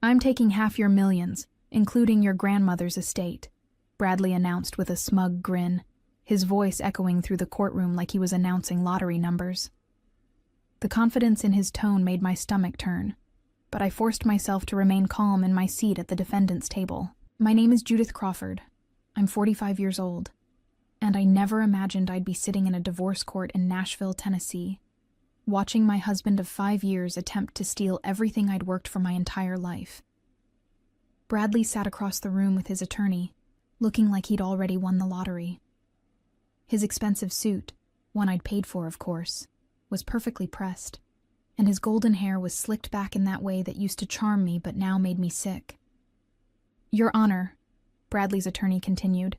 "I'm taking half your millions, including your grandmother's estate," Bradley announced with a smug grin, his voice echoing through the courtroom like he was announcing lottery numbers. The confidence in his tone made my stomach turn, but I forced myself to remain calm in my seat at the defendant's table. "My name is Judith Crawford. I'm 45 years old, and I never imagined I'd be sitting in a divorce court in Nashville, Tennessee, watching my husband of 5 years attempt to steal everything I'd worked for my entire life." Bradley sat across the room with his attorney, looking like he'd already won the lottery. His expensive suit, one I'd paid for, of course, was perfectly pressed, and his golden hair was slicked back in that way that used to charm me but now made me sick. "Your Honor," Bradley's attorney continued,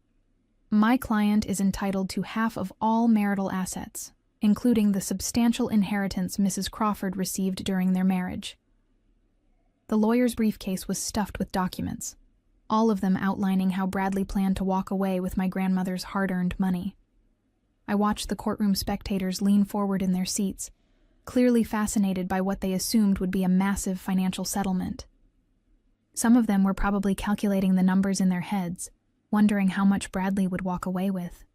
"my client is entitled to half of all marital assets, including the substantial inheritance Mrs. Crawford received during their marriage." The lawyer's briefcase was stuffed with documents, all of them outlining how Bradley planned to walk away with my grandmother's hard-earned money. I watched the courtroom spectators lean forward in their seats, clearly fascinated by what they assumed would be a massive financial settlement. Some of them were probably calculating the numbers in their heads, wondering how much Bradley would walk away with.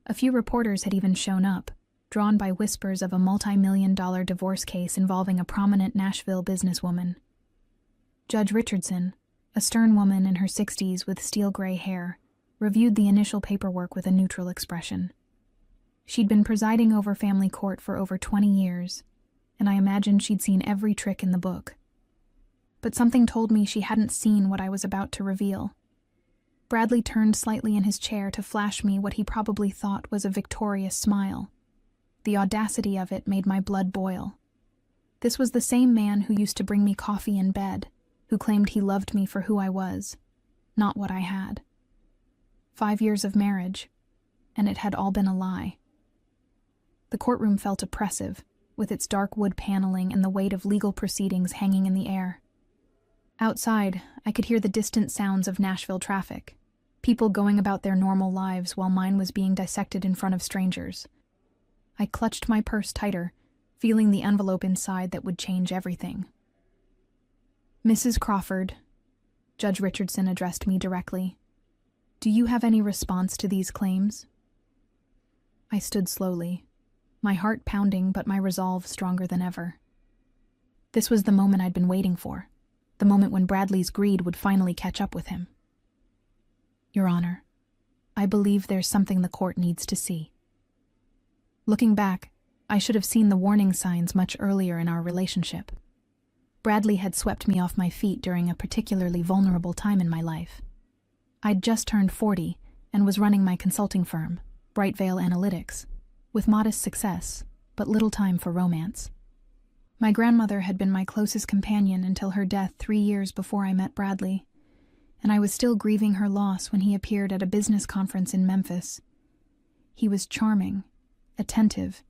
A few reporters had even shown up, drawn by whispers of a multi-million-dollar divorce case involving a prominent Nashville businesswoman. Judge Richardson, a stern woman in her 60s with steel-gray hair, reviewed the initial paperwork with a neutral expression. She'd been presiding over family court for over 20 years, and I imagined she'd seen every trick in the book. But something told me she hadn't seen what I was about to reveal. Bradley turned slightly in his chair to flash me what he probably thought was a victorious smile. The audacity of it made my blood boil. This was the same man who used to bring me coffee in bed, who claimed he loved me for who I was, not what I had. 5 years of marriage, and it had all been a lie. The courtroom felt oppressive, with its dark wood paneling and the weight of legal proceedings hanging in the air. Outside, I could hear the distant sounds of Nashville traffic, people going about their normal lives while mine was being dissected in front of strangers. I clutched my purse tighter, feeling the envelope inside that would change everything. "Mrs. Crawford," Judge Richardson addressed me directly, "do you have any response to these claims?" I stood slowly, my heart pounding but my resolve stronger than ever. This was the moment I'd been waiting for, the moment when Bradley's greed would finally catch up with him. "Your Honor, I believe there's something the court needs to see." Looking back, I should have seen the warning signs much earlier in our relationship. Bradley had swept me off my feet during a particularly vulnerable time in my life. I'd just turned 40 and was running my consulting firm, Bright Veil Analytics, with modest success, but little time for romance. My grandmother had been my closest companion until her death 3 years before I met Bradley, and I was still grieving her loss when he appeared at a business conference in Memphis. He was charming, attentive,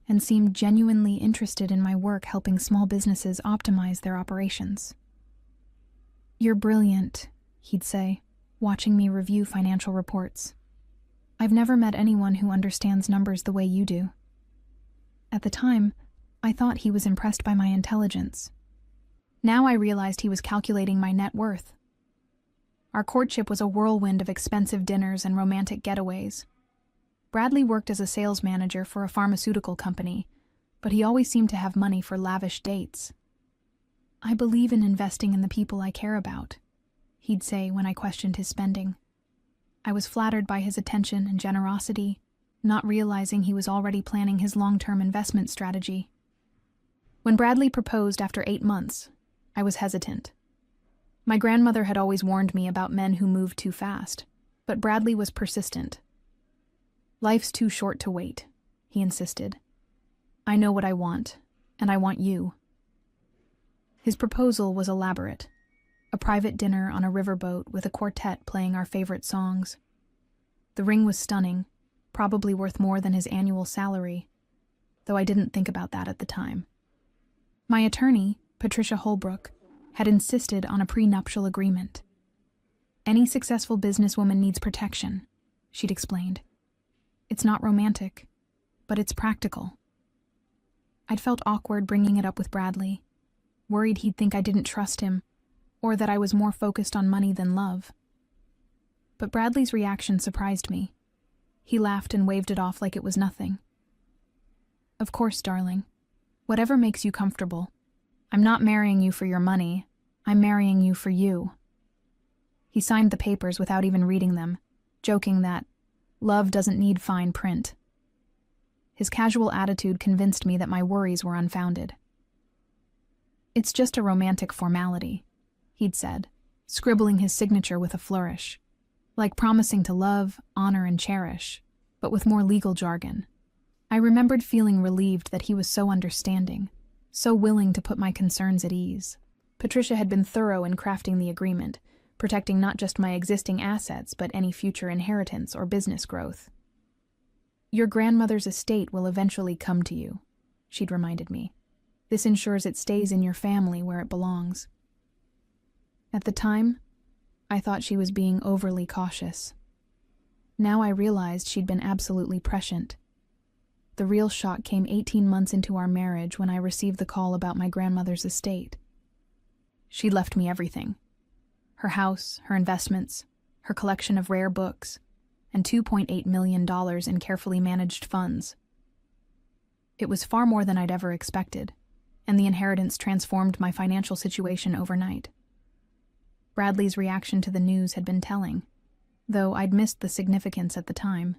and seemed genuinely interested in my work helping small businesses optimize their operations. "You're brilliant," he'd say, watching me review financial reports. "I've never met anyone who understands numbers the way you do." At the time, I thought he was impressed by my intelligence. Now I realized he was calculating my net worth. Our courtship was a whirlwind of expensive dinners and romantic getaways. Bradley worked as a sales manager for a pharmaceutical company, but he always seemed to have money for lavish dates. "I believe in investing in the people I care about," he'd say when I questioned his spending. I was flattered by his attention and generosity, not realizing he was already planning his long-term investment strategy. When Bradley proposed after 8 months, I was hesitant. My grandmother had always warned me about men who moved too fast, but Bradley was persistent. "Life's too short to wait," he insisted. "I know what I want, and I want you." His proposal was elaborate. A private dinner on a riverboat with a quartet playing our favorite songs. The ring was stunning, probably worth more than his annual salary, though I didn't think about that at the time. My attorney, Patricia Holbrook, had insisted on a prenuptial agreement. "Any successful businesswoman needs protection," she'd explained. "It's not romantic, but it's practical." I'd felt awkward bringing it up with Bradley. worried he'd think I didn't trust him, or that I was more focused on money than love. But Bradley's reaction surprised me. He laughed and waved it off like it was nothing. Of course, darling. Whatever makes you comfortable. I'm not marrying you for your money. I'm marrying you for you. He signed the papers without even reading them, joking that love doesn't need fine print. His casual attitude convinced me that my worries were unfounded. It's just a romantic formality, he'd said, scribbling his signature with a flourish, like promising to love, honor, and cherish, but with more legal jargon. I remembered feeling relieved that he was so understanding, so willing to put my concerns at ease. Patricia had been thorough in crafting the agreement, protecting not just my existing assets but any future inheritance or business growth. Your grandmother's estate will eventually come to you, she'd reminded me. This ensures it stays in your family where it belongs. At the time, I thought she was being overly cautious. Now I realized she'd been absolutely prescient. The real shock came 18 months into our marriage when I received the call about my grandmother's estate. She'd left me everything. Her house, her investments, her collection of rare books, and $2.8 million in carefully managed funds. It was far more than I'd ever expected, and the inheritance transformed my financial situation overnight. Bradley's reaction to the news had been telling, though I'd missed the significance at the time.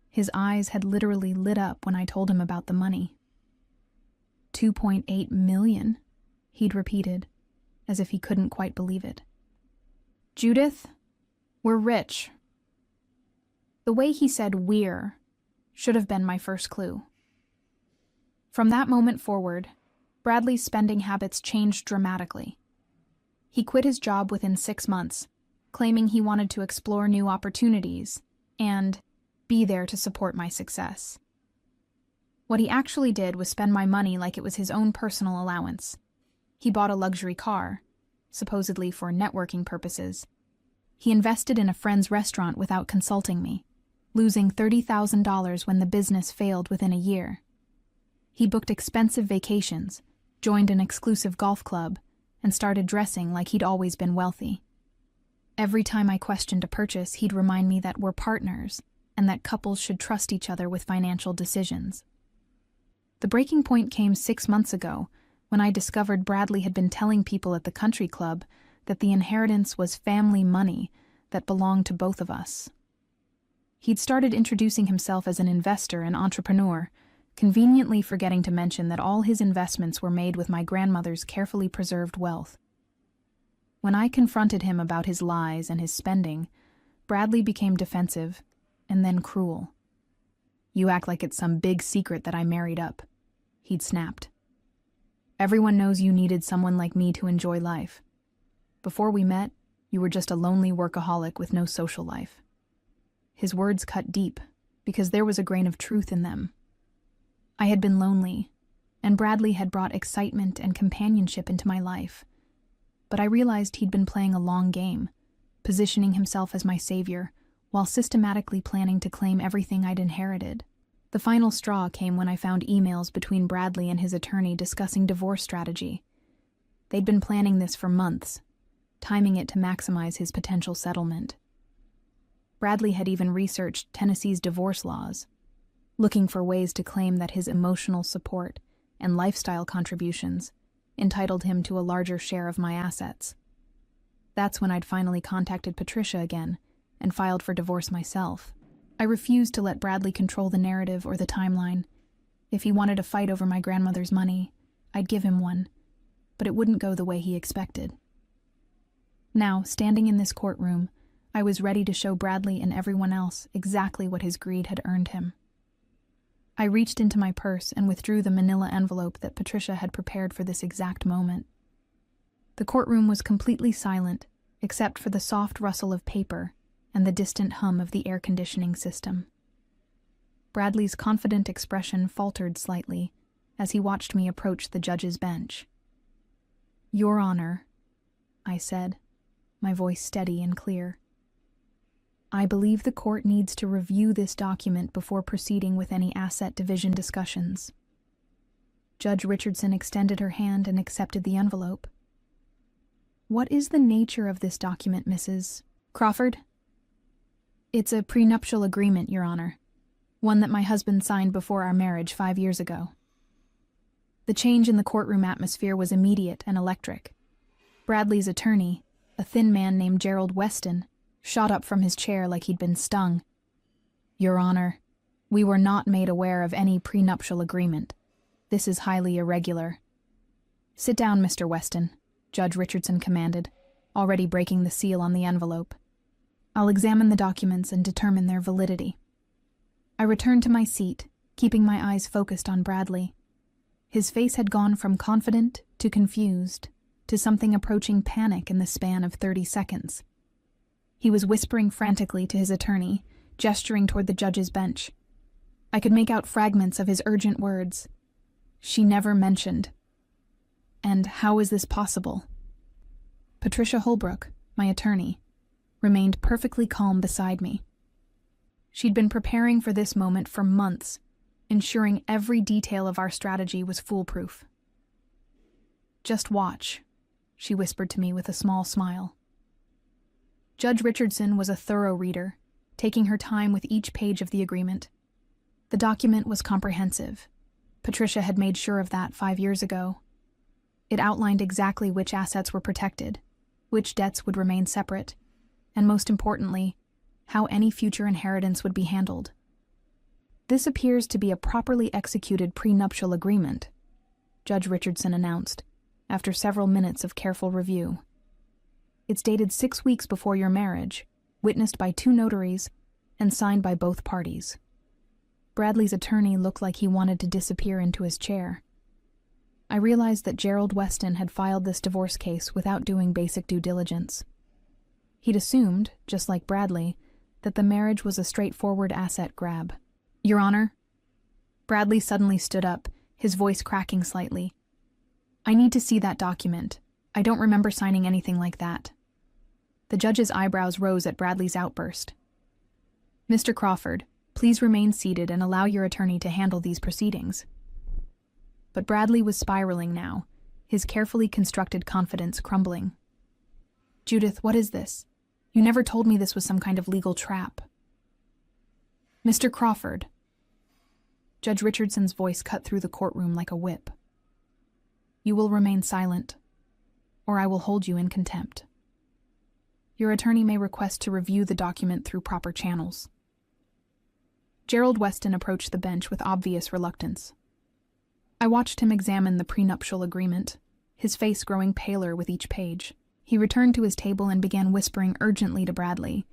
His eyes had literally lit up when I told him about the money. $2.8 million, he'd repeated, as if he couldn't quite believe it. Judith, we're rich. The way he said "we're" should have been my first clue. From that moment forward, Bradley's spending habits changed dramatically. He quit his job within 6 months, claiming he wanted to explore new opportunities and be there to support my success. What he actually did was spend my money like it was his own personal allowance. He bought a luxury car, supposedly for networking purposes. He invested in a friend's restaurant without consulting me, losing $30,000 when the business failed within a year. He booked expensive vacations, joined an exclusive golf club, and started dressing like he'd always been wealthy. Every time I questioned a purchase, he'd remind me that we're partners and that couples should trust each other with financial decisions. The breaking point came 6 months ago when I discovered Bradley had been telling people at the country club that the inheritance was family money that belonged to both of us. He'd started introducing himself as an investor and entrepreneur, conveniently forgetting to mention that all his investments were made with my grandmother's carefully preserved wealth. When I confronted him about his lies and his spending, Bradley became defensive and then cruel. You act like it's some big secret that I married up, he'd snapped. Everyone knows you needed someone like me to enjoy life. Before we met, you were just a lonely workaholic with no social life. His words cut deep, because there was a grain of truth in them. I had been lonely, and Bradley had brought excitement and companionship into my life. But I realized he'd been playing a long game, positioning himself as my savior, while systematically planning to claim everything I'd inherited. The final straw came when I found emails between Bradley and his attorney discussing divorce strategy. They'd been planning this for months, timing it to maximize his potential settlement. Bradley had even researched Tennessee's divorce laws, looking for ways to claim that his emotional support and lifestyle contributions entitled him to a larger share of my assets. That's when I'd finally contacted Patricia again and filed for divorce myself. I refused to let Bradley control the narrative or the timeline. If he wanted a fight over my grandmother's money, I'd give him one, but it wouldn't go the way he expected. Now, standing in this courtroom, I was ready to show Bradley and everyone else exactly what his greed had earned him. I reached into my purse and withdrew the manila envelope that Patricia had prepared for this exact moment. The courtroom was completely silent, except for the soft rustle of paper and the distant hum of the air conditioning system. Bradley's confident expression faltered slightly as he watched me approach the judge's bench. "Your Honor," I said, my voice steady and clear. "I believe the court needs to review this document before proceeding with any asset division discussions." Judge Richardson extended her hand and accepted the envelope. "What is the nature of this document, Mrs. Crawford?" "It's a prenuptial agreement, Your Honor. One that my husband signed before our marriage 5 years ago." The change in the courtroom atmosphere was immediate and electric. Bradley's attorney, a thin man named Gerald Weston, shot up from his chair like he'd been stung. "Your Honor, we were not made aware of any prenuptial agreement. This is highly irregular." "Sit down, Mr. Weston," Judge Richardson commanded, already breaking the seal on the envelope. "I'll examine the documents and determine their validity." I returned to my seat, keeping my eyes focused on Bradley. His face had gone from confident to confused to something approaching panic in the span of 30 seconds. He was whispering frantically to his attorney, gesturing toward the judge's bench. I could make out fragments of his urgent words. "She never mentioned." And "how is this possible?" Patricia Holbrook, my attorney, remained perfectly calm beside me. She'd been preparing for this moment for months, ensuring every detail of our strategy was foolproof. "Just watch," she whispered to me with a small smile. Judge Richardson was a thorough reader, taking her time with each page of the agreement. The document was comprehensive. Patricia had made sure of that 5 years ago. It outlined exactly which assets were protected, which debts would remain separate, and most importantly, how any future inheritance would be handled. "This appears to be a properly executed prenuptial agreement," Judge Richardson announced, after several minutes of careful review. "It's dated 6 weeks before your marriage, witnessed by 2 notaries, and signed by both parties." Bradley's attorney looked like he wanted to disappear into his chair. I realized that Gerald Weston had filed this divorce case without doing basic due diligence. He'd assumed, just like Bradley, that the marriage was a straightforward asset grab. "Your Honor?" Bradley suddenly stood up, his voice cracking slightly. "I need to see that document. I don't remember signing anything like that." The judge's eyebrows rose at Bradley's outburst. "Mr. Crawford, please remain seated and allow your attorney to handle these proceedings." But Bradley was spiraling now, his carefully constructed confidence crumbling. "Judith, what is this? You never told me this was some kind of legal trap." "Mr. Crawford." Judge Richardson's voice cut through the courtroom like a whip. "You will remain silent, or I will hold you in contempt. Your attorney may request to review the document through proper channels." Gerald Weston approached the bench with obvious reluctance. I watched him examine the prenuptial agreement, his face growing paler with each page. He returned to his table and began whispering urgently to Bradley,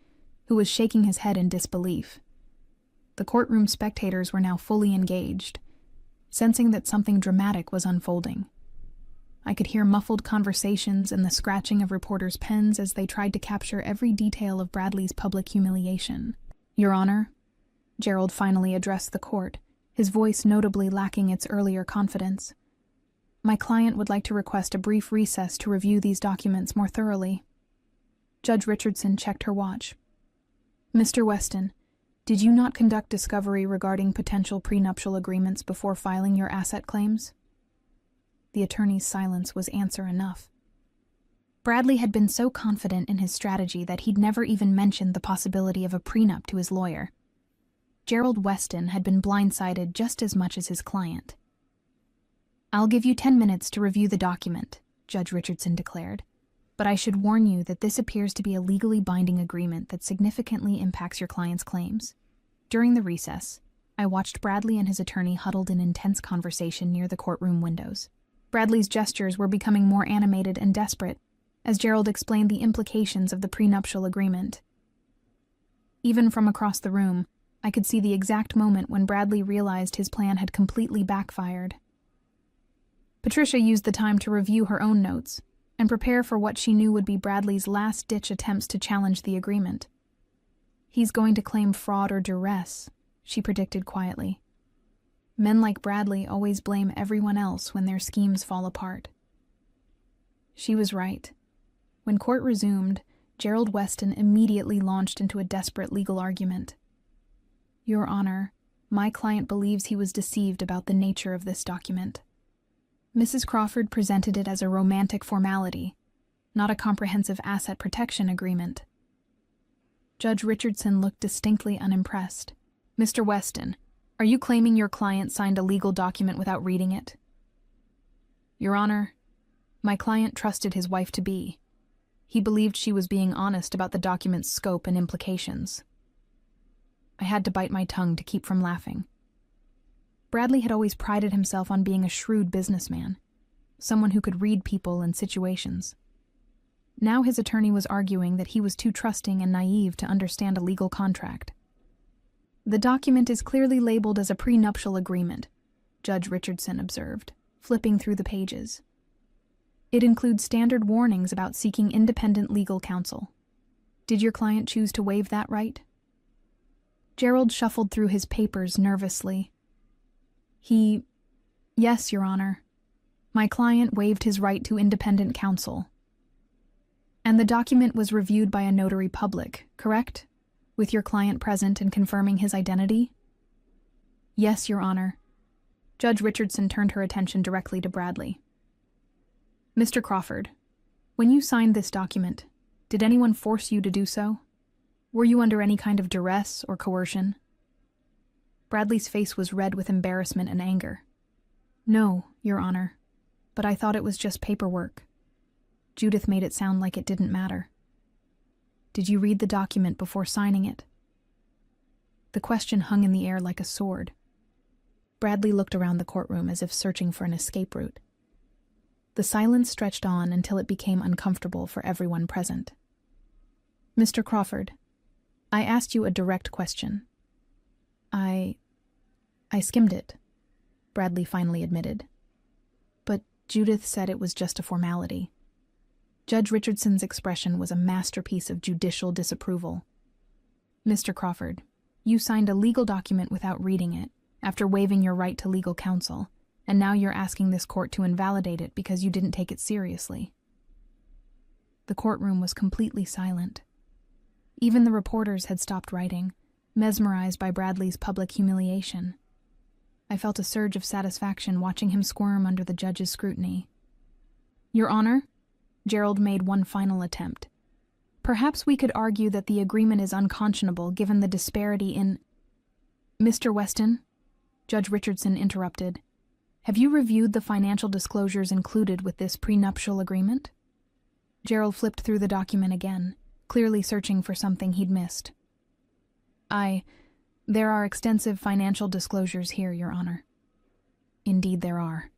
who was shaking his head in disbelief. The courtroom spectators were now fully engaged, sensing that something dramatic was unfolding. I could hear muffled conversations and the scratching of reporters' pens as they tried to capture every detail of Bradley's public humiliation. "Your Honor," Gerald finally addressed the court, his voice notably lacking its earlier confidence. "My client would like to request a brief recess to review these documents more thoroughly." Judge Richardson checked her watch. "Mr. Weston, did you not conduct discovery regarding potential prenuptial agreements before filing your asset claims?" The attorney's silence was answer enough. Bradley had been so confident in his strategy that he'd never even mentioned the possibility of a prenup to his lawyer. Gerald Weston had been blindsided just as much as his client. "I'll give you 10 minutes to review the document," Judge Richardson declared, "but I should warn you that this appears to be a legally binding agreement that significantly impacts your client's claims." During the recess, I watched Bradley and his attorney huddled in intense conversation near the courtroom windows. Bradley's gestures were becoming more animated and desperate as Gerald explained the implications of the prenuptial agreement. Even from across the room, I could see the exact moment when Bradley realized his plan had completely backfired. Patricia used the time to review her own notes and prepare for what she knew would be Bradley's last-ditch attempts to challenge the agreement. "He's going to claim fraud or duress," she predicted quietly. "Men like Bradley always blame everyone else when their schemes fall apart." She was right. When court resumed, Gerald Weston immediately launched into a desperate legal argument. "Your Honor, my client believes he was deceived about the nature of this document. Mrs. Crawford presented it as a romantic formality, not a comprehensive asset protection agreement. Judge Richardson looked distinctly unimpressed. Mr. Weston, are you claiming your client signed a legal document without reading it? Your Honor, my client trusted his wife-to-be. He believed she was being honest about the document's scope and implications. I had to bite my tongue to keep from laughing. Bradley had always prided himself on being a shrewd businessman, someone who could read people and situations. Now his attorney was arguing that he was too trusting and naive to understand a legal contract. The document is clearly labeled as a prenuptial agreement, Judge Richardson observed, flipping through the pages. It includes standard warnings about seeking independent legal counsel. Did your client choose to waive that right? Gerald shuffled through his papers nervously. Yes, Your Honor. My client waived his right to independent counsel. And the document was reviewed by a notary public, correct? With your client present and confirming his identity? Yes, Your Honor. Judge Richardson turned her attention directly to Bradley. Mr. Crawford, when you signed this document, did anyone force you to do so? Were you under any kind of duress or coercion? Bradley's face was red with embarrassment and anger. No, Your Honor, but I thought it was just paperwork. Judith made it sound like it didn't matter. Did you read the document before signing it? The question hung in the air like a sword. Bradley looked around the courtroom as if searching for an escape route. The silence stretched on until it became uncomfortable for everyone present. Mr. Crawford, I asked you a direct question. I skimmed it, Bradley finally admitted. But Judith said it was just a formality. Judge Richardson's expression was a masterpiece of judicial disapproval. Mr. Crawford, you signed a legal document without reading it, after waiving your right to legal counsel, and now you're asking this court to invalidate it because you didn't take it seriously. The courtroom was completely silent. Even the reporters had stopped writing, mesmerized by Bradley's public humiliation. I felt a surge of satisfaction watching him squirm under the judge's scrutiny. Your Honor, Gerald made one final attempt. Perhaps we could argue that the agreement is unconscionable given the disparity in... Mr. Weston, Judge Richardson interrupted. Have you reviewed the financial disclosures included with this prenuptial agreement? Gerald flipped through the document again, clearly searching for something he'd missed. There are extensive financial disclosures here, Your Honor. Indeed there are.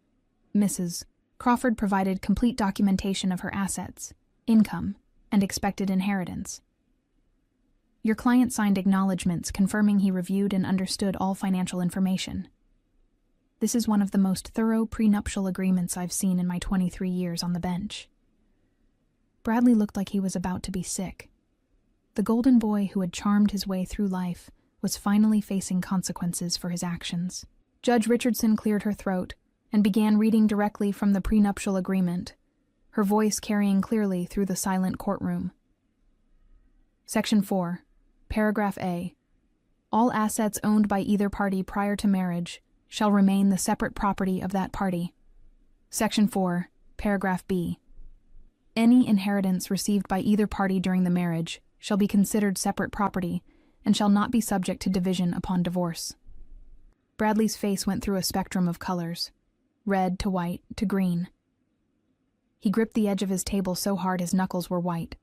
Mrs. Crawford provided complete documentation of her assets, income, and expected inheritance. Your client signed acknowledgments confirming he reviewed and understood all financial information. This is one of the most thorough prenuptial agreements I've seen in my 23 years on the bench. Bradley looked like he was about to be sick. The golden boy who had charmed his way through life was finally facing consequences for his actions. Judge Richardson cleared her throat and began reading directly from the prenuptial agreement, her voice carrying clearly through the silent courtroom. Section 4, Paragraph A. All assets owned by either party prior to marriage shall remain the separate property of that party. Section 4, Paragraph B. Any inheritance received by either party during the marriage shall be considered separate property and shall not be subject to division upon divorce. Bradley's face went through a spectrum of colors, red to white to green. He gripped the edge of his table so hard his knuckles were white.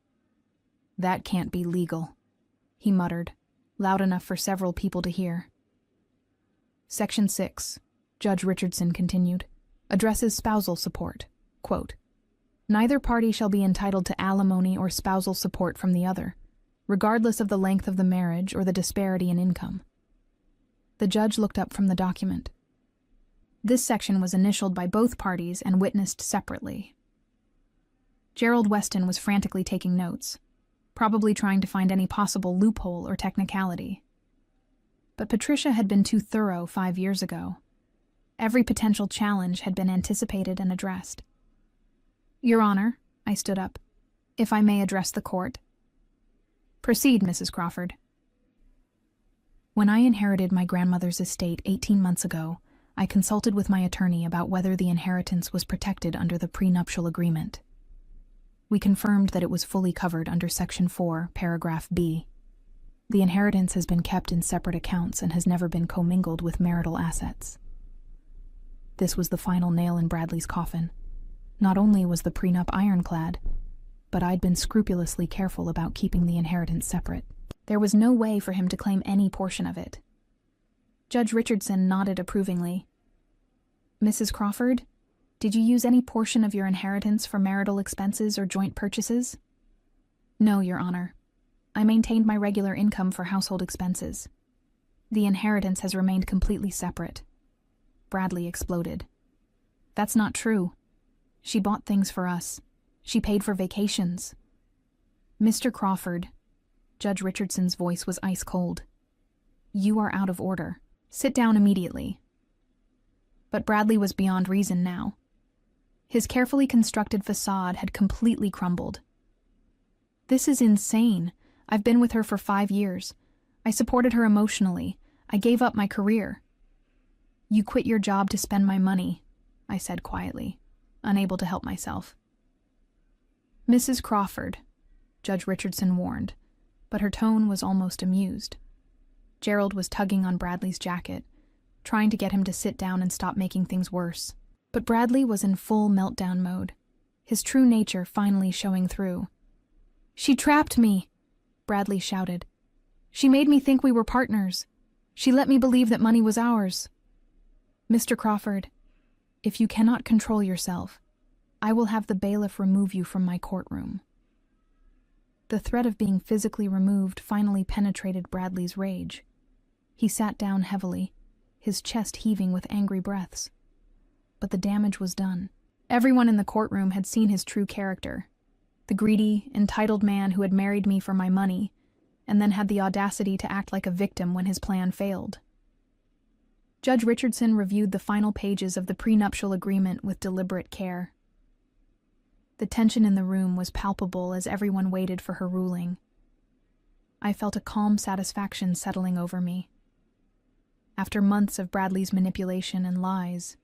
That can't be legal, he muttered, loud enough for several people to hear. Section 6, Judge Richardson continued, addresses spousal support. Quote, neither party shall be entitled to alimony or spousal support from the other, regardless of the length of the marriage or the disparity in income. The judge looked up from the document. This section was initialed by both parties and witnessed separately. Gerald Weston was frantically taking notes, probably trying to find any possible loophole or technicality. But Patricia had been too thorough 5 years ago. Every potential challenge had been anticipated and addressed. Your Honor, I stood up, if I may address the court. Proceed, Mrs. Crawford. When I inherited my grandmother's estate 18 months ago, I consulted with my attorney about whether the inheritance was protected under the prenuptial agreement. We confirmed that it was fully covered under Section 4, Paragraph B. The inheritance has been kept in separate accounts and has never been commingled with marital assets. This was the final nail in Bradley's coffin. Not only was the prenup ironclad, but I'd been scrupulously careful about keeping the inheritance separate. There was no way for him to claim any portion of it. Judge Richardson nodded approvingly. Mrs. Crawford, did you use any portion of your inheritance for marital expenses or joint purchases? No, Your Honor. I maintained my regular income for household expenses. The inheritance has remained completely separate. Bradley exploded. That's not true. She bought things for us. She paid for vacations. Mr. Crawford, Judge Richardson's voice was ice cold. You are out of order. Sit down immediately. But Bradley was beyond reason now. His carefully constructed facade had completely crumbled. This is insane. I've been with her for 5 years. I supported her emotionally. I gave up my career. You quit your job to spend my money, I said quietly, unable to help myself. Mrs. Crawford, Judge Richardson warned, but her tone was almost amused. Gerald was tugging on Bradley's jacket, trying to get him to sit down and stop making things worse. But Bradley was in full meltdown mode, his true nature finally showing through. She trapped me, Bradley shouted. She made me think we were partners. She let me believe that money was ours. Mr. Crawford, if you cannot control yourself, I will have the bailiff remove you from my courtroom. The threat of being physically removed finally penetrated Bradley's rage. He sat down heavily, his chest heaving with angry breaths. But the damage was done. Everyone in the courtroom had seen his true character. The greedy, entitled man who had married me for my money, and then had the audacity to act like a victim when his plan failed. Judge Richardson reviewed the final pages of the prenuptial agreement with deliberate care. The tension in the room was palpable as everyone waited for her ruling. I felt a calm satisfaction settling over me. After months of Bradley's manipulation and lies,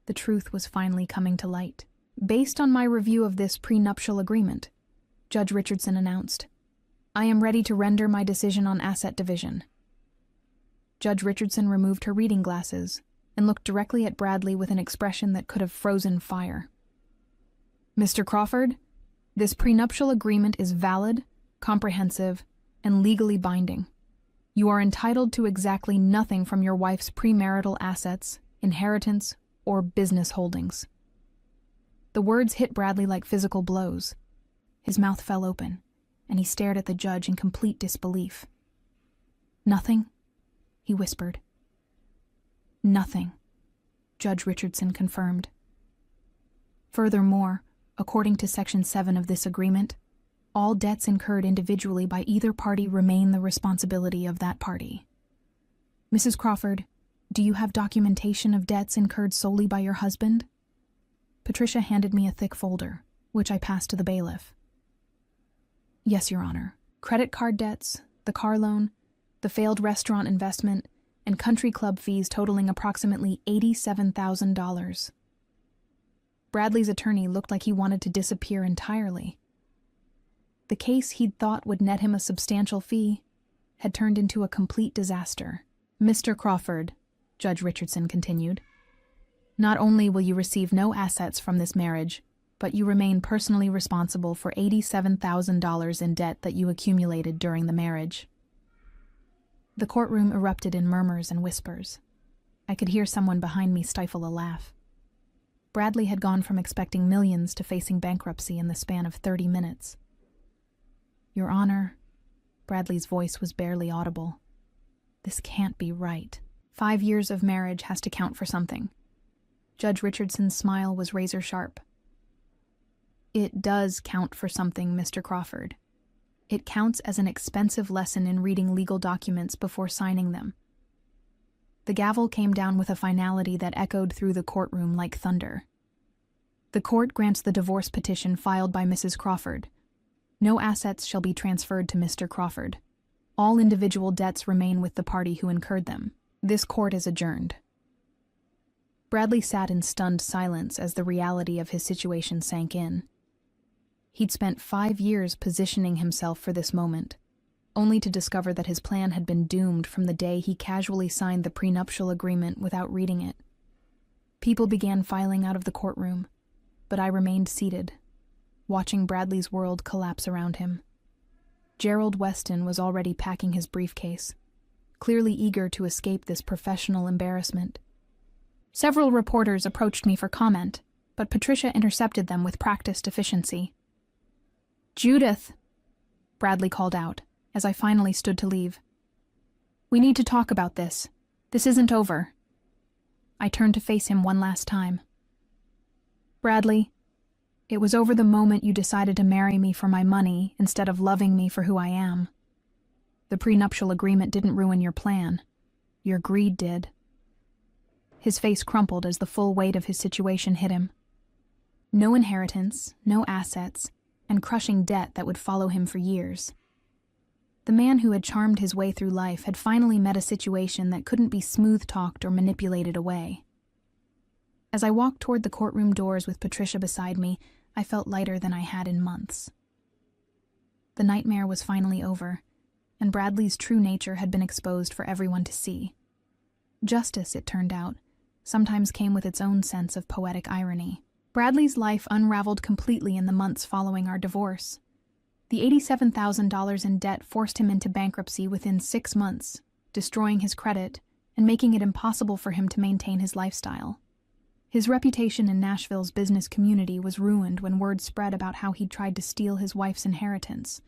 the truth was finally coming to light. Based on my review of this prenuptial agreement, Judge Richardson announced, I am ready to render my decision on asset division. Judge Richardson removed her reading glasses and looked directly at Bradley with an expression that could have frozen fire. Mr. Crawford, this prenuptial agreement is valid, comprehensive, and legally binding. You are entitled to exactly nothing from your wife's premarital assets, inheritance, or business holdings. The words hit Bradley like physical blows. His mouth fell open, and he stared at the judge in complete disbelief. Nothing? He whispered. Nothing, Judge Richardson confirmed. Furthermore, according to Section 7 of this agreement, all debts incurred individually by either party remain the responsibility of that party. Mrs. Crawford, do you have documentation of debts incurred solely by your husband? Patricia handed me a thick folder, which I passed to the bailiff. Yes, Your Honor. Credit card debts, the car loan, the failed restaurant investment, and country club fees totaling approximately $87,000. Bradley's attorney looked like he wanted to disappear entirely. The case he'd thought would net him a substantial fee had turned into a complete disaster. Mr. Crawford, Judge Richardson continued, not only will you receive no assets from this marriage, but you remain personally responsible for $87,000 in debt that you accumulated during the marriage. The courtroom erupted in murmurs and whispers. I could hear someone behind me stifle a laugh. Bradley had gone from expecting millions to facing bankruptcy in the span of 30 minutes. Your Honor, Bradley's voice was barely audible. This can't be right. 5 years of marriage has to count for something. Judge Richardson's smile was razor sharp. It does count for something, Mr. Crawford. It counts as an expensive lesson in reading legal documents before signing them. The gavel came down with a finality that echoed through the courtroom like thunder. The court grants the divorce petition filed by Mrs. Crawford. No assets shall be transferred to Mr. Crawford. All individual debts remain with the party who incurred them. This court is adjourned. Bradley sat in stunned silence as the reality of his situation sank in. He'd spent 5 years positioning himself for this moment, only to discover that his plan had been doomed from the day he casually signed the prenuptial agreement without reading it. People began filing out of the courtroom, but I remained seated, watching Bradley's world collapse around him. Gerald Weston was already packing his briefcase, clearly eager to escape this professional embarrassment. Several reporters approached me for comment, but Patricia intercepted them with practiced efficiency. "Judith," Bradley called out, as I finally stood to leave. "We need to talk about this. This isn't over." I turned to face him one last time. "Bradley, it was over the moment you decided to marry me for my money instead of loving me for who I am. The prenuptial agreement didn't ruin your plan. Your greed did." His face crumpled as the full weight of his situation hit him. No inheritance, no assets, and crushing debt that would follow him for years. The man who had charmed his way through life had finally met a situation that couldn't be smooth-talked or manipulated away. As I walked toward the courtroom doors with Patricia beside me, I felt lighter than I had in months. The nightmare was finally over, and Bradley's true nature had been exposed for everyone to see. Justice, it turned out, sometimes came with its own sense of poetic irony. Bradley's life unraveled completely in the months following our divorce. The $87,000 in debt forced him into bankruptcy within 6 months, destroying his credit and making it impossible for him to maintain his lifestyle. His reputation in Nashville's business community was ruined when word spread about how he'd tried to steal his wife's inheritance,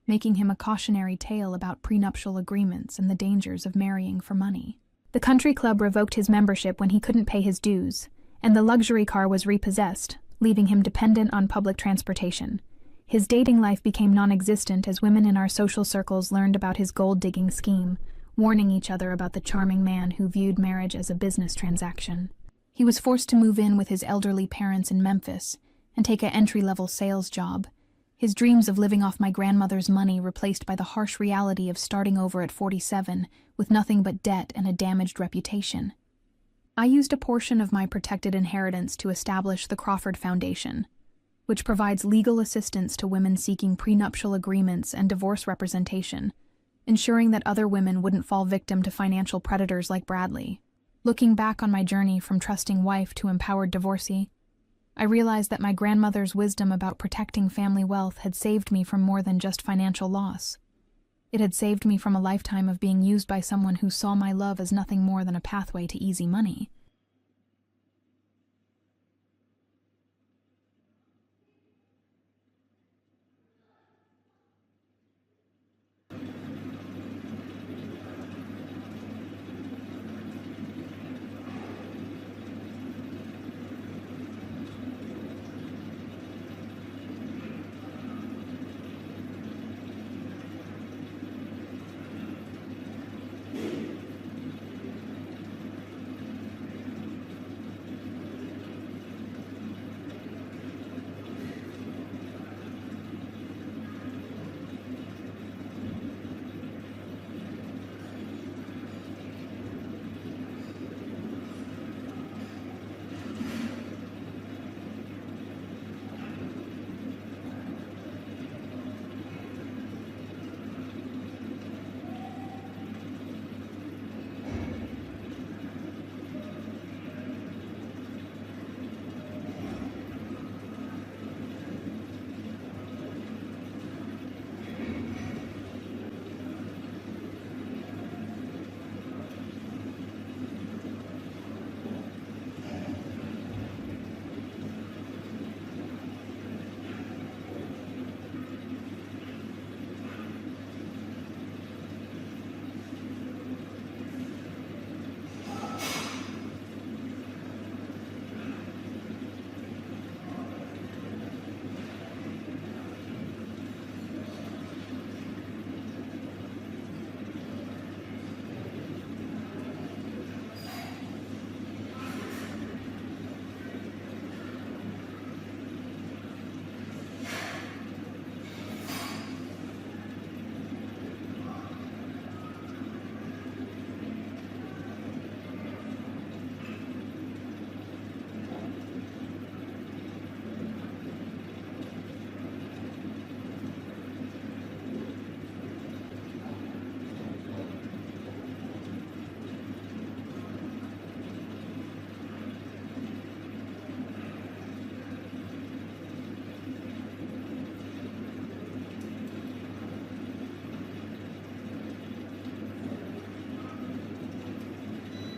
making him a cautionary tale about prenuptial agreements and the dangers of marrying for money. The country club revoked his membership when he couldn't pay his dues, and the luxury car was repossessed, leaving him dependent on public transportation. His dating life became non-existent as women in our social circles learned about his gold-digging scheme, warning each other about the charming man who viewed marriage as a business transaction. He was forced to move in with his elderly parents in Memphis and take an entry-level sales job, his dreams of living off my grandmother's money replaced by the harsh reality of starting over at 47 with nothing but debt and a damaged reputation. I used a portion of my protected inheritance to establish the Crawford Foundation, which provides legal assistance to women seeking prenuptial agreements and divorce representation, ensuring that other women wouldn't fall victim to financial predators like Bradley. Looking back on my journey from trusting wife to empowered divorcee, I realized that my grandmother's wisdom about protecting family wealth had saved me from more than just financial loss. It had saved me from a lifetime of being used by someone who saw my love as nothing more than a pathway to easy money.